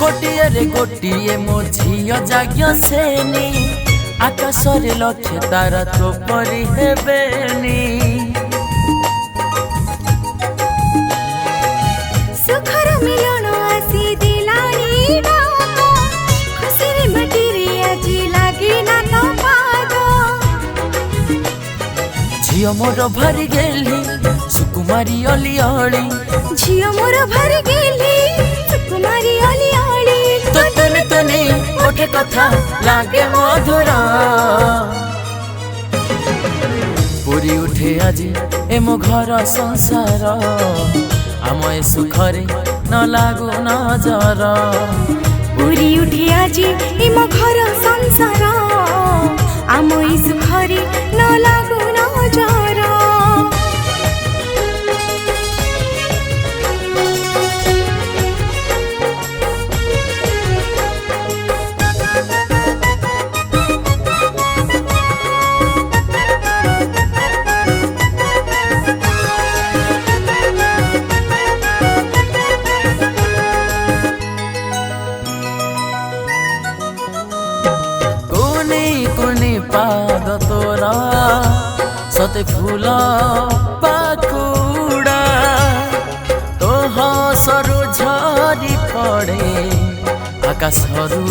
गोटिए रे गोटिए मो झियो जाग्य सेनी आकाशरे लक्ष्य तारा तो परी हेबेनी सुखर मिलन आसी दिलानी डाको खुशीरे मटिरे आजी लागे ना तो पागो झियो मोर भरी गेली सुकुमारी अली अली झियो मोर भरी गेली सुकुमारी अली अली तो तने ओठे कथा लागे मधुर पूरी उठे आजी ए मो घर संसार आम ए सुखरे न लागू नजर पूरी उठे आजी ए मो घर संसार आम ए सुखरे न लागू नजर पाद तोरा सते फूल पाकुड़ा तो हसरु झरी पड़े आकाशरु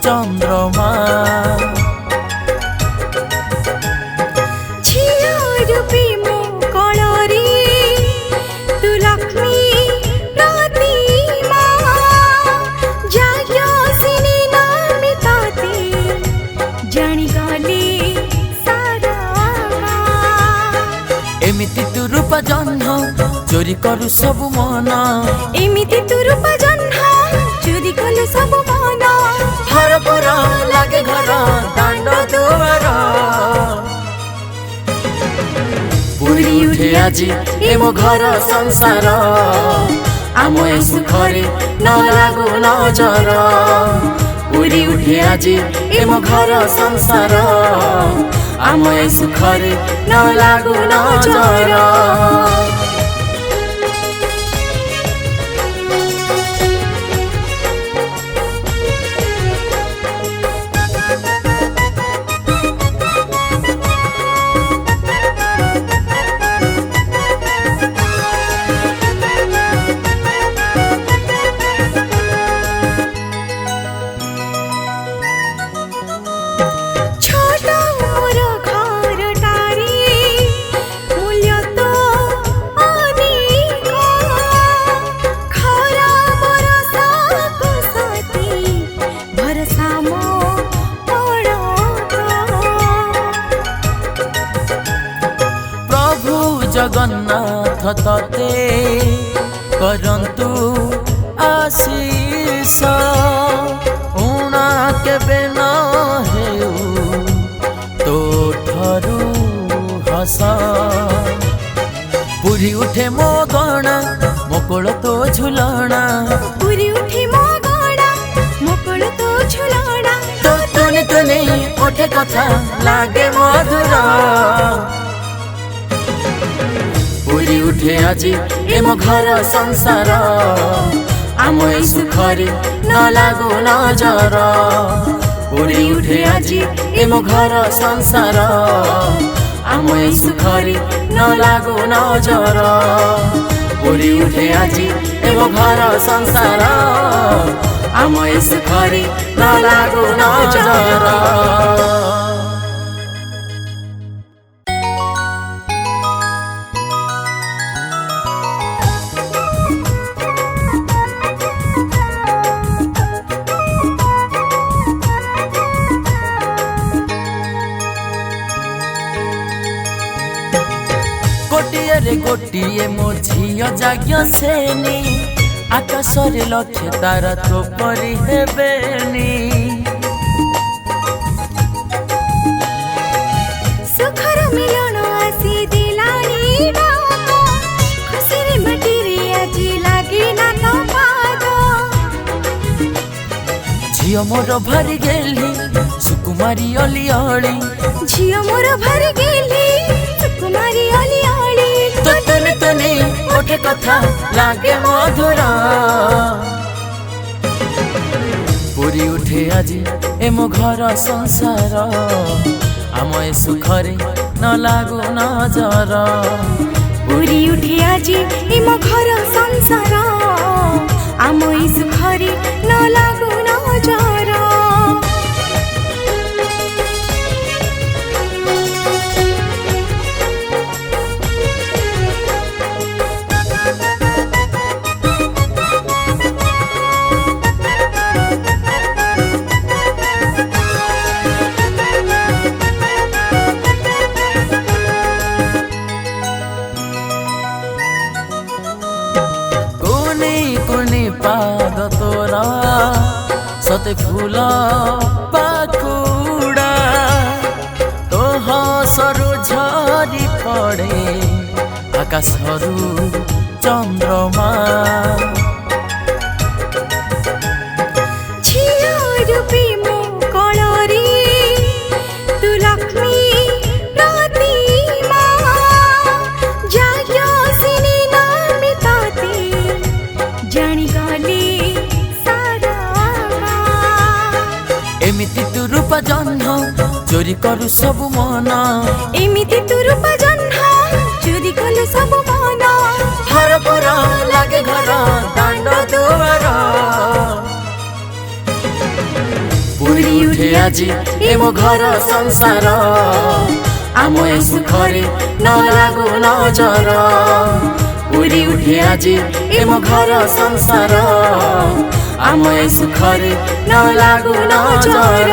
चंद्रमा एमिति तू रूप जन्ह चोरी करू सब मन एमिति तू रूप जन्ह चोरी करू सब मन हर पुर लागे घर दांड दुआर पूरी उठे आजी ए मो घर संसार आम ए सुखरे न लागू नजर पूरी उठे आजी ए मो घर संसार आम ए सुखरे न लागू नजर जगन्नाथ तते करंतु आशीष उणा केबे न हेउ तो ठरू हस पूरी उठे मो गणा मोकोल तो झुलना पूरी उठे मो गणा मोकोल तो झुलना तो तने ओठे कथा लागे मधुर पूरी उठे आजी ए मो घर संसार आम ए सुखरे न लागू नजर पूरी उठे आजी ए मो घर संसार आम ए सुखरे न लागू नजर पूरी उठे आजी ए मो घर संसार आम ए सुखरे न लागू नजर गोटिए रे गोटिए मो झियो जाग्य सेनी आकाशरे लक्ष्य तारा तो परी हेबेनी सुखर मिलन आसी दिलानी डाको खुशीरे मटिरे आजी लागे ना तो पागो झियो मोर भरी गेली सुकुमारी अली अली झियो मोर भरी गेली सुकुमारी अली अली तो तने ओठे कथा लागे मधुर पूरी उठे आजी ए मो घर संसार आम ए सुखरे न लागू नजर पूरी उठे आजी ए मो घर संसार आम ए सुखरे न लागू नजर पाद तोरा सते फूल पाखुड़ा तो हसरु झरी पड़े आकाशरु चंद्रमा एमिति तू रूप जन्ह चोरी करू सब मन एमिति तू रूप जन्ह चोरी करू सब मन हर पर लागे घर दांड दुआर पूरी उठे आजी ए मो घर संसार आम ए सुखरे न लागू नजर पूरी उठे आजी ए मो घर संसार आम ए सुखरे न लागू नजर।